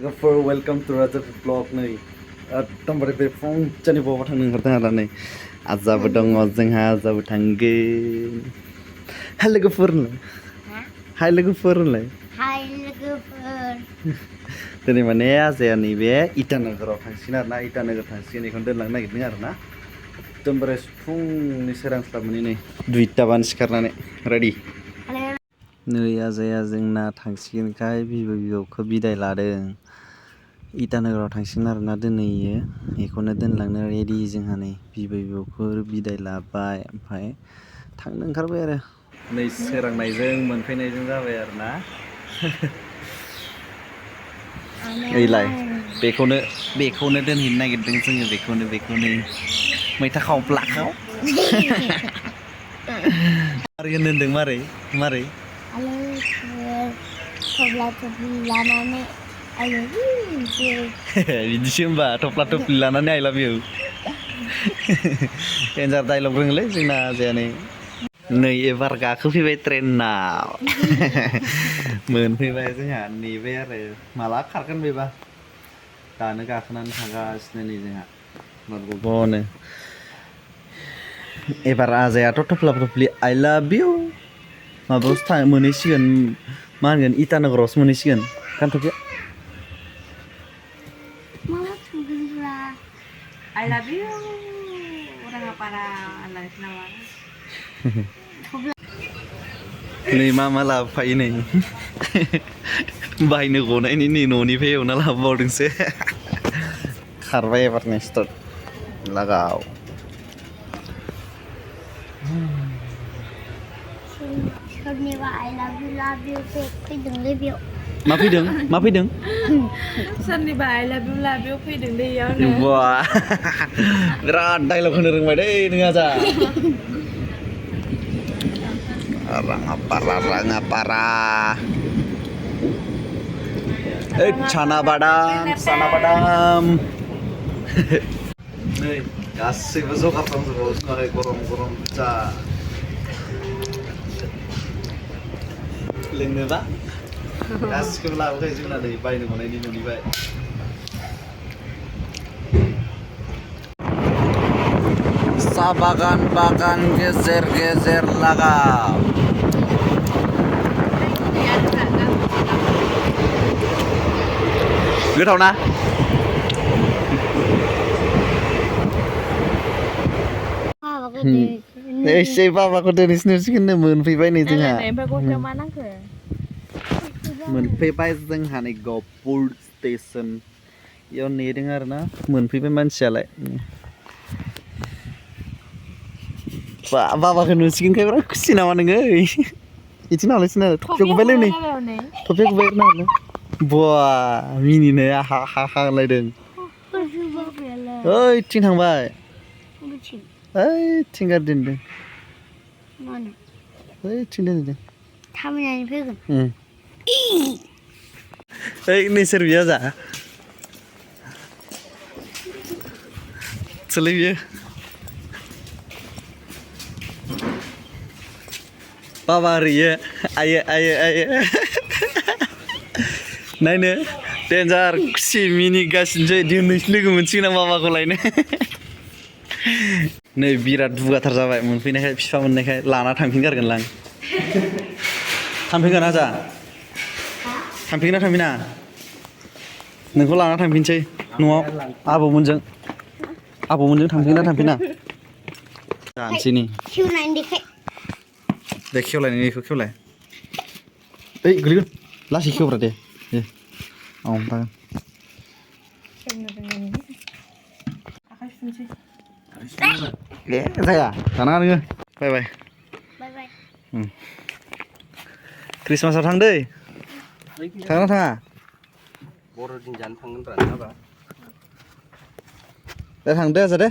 For welcome to Rajat Vlog नै एकदमबारे बे फुंजानि बबावबा थांनो ओंखारदों आरो नै आजाबो दङ जोंहा आजाबो थांगोन हाय लोगोफोरलाय हाय लोगोफोरलाय हाय लोगोफोर दिनै माने आजाया नैबे इटानगराव थांसिगोन आरो ना इटानगर थांसिगोन बेखौनो दोनलांनो नागिरदों आरो ना एकदमबारे फुंनि सोरांस्लाब मोनै नै 2टाबानो सिखारनानै रेडि नै आजाया जोंना थांसिगोनखाय बिबै बिबौखौ बिदाय लादों इटानगराव थांसिगोन आरोना दिनैयो बेखौनो दोनलांनो रेडि जोंहा नै बिबै बिबौखौ बिदाय लाबाय ओमफ्राय थांनो ओंखारबाय आरो नै सोरांनायजों मोनफैनायजों जाबाय आरो ना ओइलाय बेखौनो दोनहैनो नागिरदों जोङो बेखौनो मैथा खावब्लाखौ मारै होनदों मारै थब्ला थब्लि लानानै बिदिसो होमबा थफ्ला थफ्लि लानानै आइ लाभ इउ डेन्जार डाइलग रोङोलै जोंना आजाया नै एबार गाखोफैबाय ट्रेनाव मोनफैबाय जोंहा नेबाय आरो माला खारगोन बेबा दानो गाखोनानै थांगासिनो नै जोंहा गबनो एबार आजायाथ' थफ्ला थफ्लि आइ लाभ इउ माबायावसो मोनहैसिगोन मा होनगोन इटानगरावसो मोनहैसिगोन गानथ'दो I love you Rangapara होनलांसै नामा नै मा लाबोफायो नै बायनो गनायनि नै न'निफ्राय एवना लाबोबावदोंसो खारबाय एबारनो स्टार्ट लागाव सोरनिबा I love you फैदोंलै बेयाव मा फैदों सोरनिबा I love you फैदों दै इयावनो बा बिराद डाइलग होनो रोंबाय दै नों आजा Rangapara साना बादाम नै गासैबो जगार खालामजोबो जोंहा गरम जा लोंनोबा गासिखौबो लाबोखायो जोंना नै बायनो गनायनि न'निफ्राय साहा बागान गेजेर लागा गोथाव ना एसे बाबाखौ दोनैसिनोसिगोन मोनफैबाय नै जोंहा मोनफैबाय जोंहा नै गहपुर स्टेसन इयाव नेदों आरो ना मोनफैबाय मानसियालाय बाबाखौ नुसिगोनखाय बिराद खुसि नामा नोङो बिदि नालायसिनो थफियाव गुबायलै नै थफियाव गुबाय नालाय बा मिनिनो हा होनलायदों ओइथिं थांबाय ओइथिं गारि दोनदों ओइथिं दोनदों थाबायनानै फैगोन ओइ नै सोर बियो आजा सोरलै बियो बाबा ओरैयो आयो नायनो डेन्जार खुसि मिनिगासिनोसै दिनैसो लोगो मोनसिगोन आं बाबाखौ लायनो नै बिराद दुगाथार जाबाय मोनफैनायखाय फिफा मोननायखाय लाना थांफिनगारगोन लां थांफिनगोन आजा थांफिनगोन ना थांफिना नोंखौ लाना थांफिनसै न'आव आबौमोनजों थांफिनगोन ना थांफिना जानोसै नै दे खेवलाय नों बेखौ खेवलाय ओइ गोलैगोन लासै खेवब्रा दे हमथागोन दे जाया दाना नोङो बाय क्रिसमासाव थां दै थांना थाङा बर'दिन जानो थांगोन रा नाबा दे थांदो आजा दे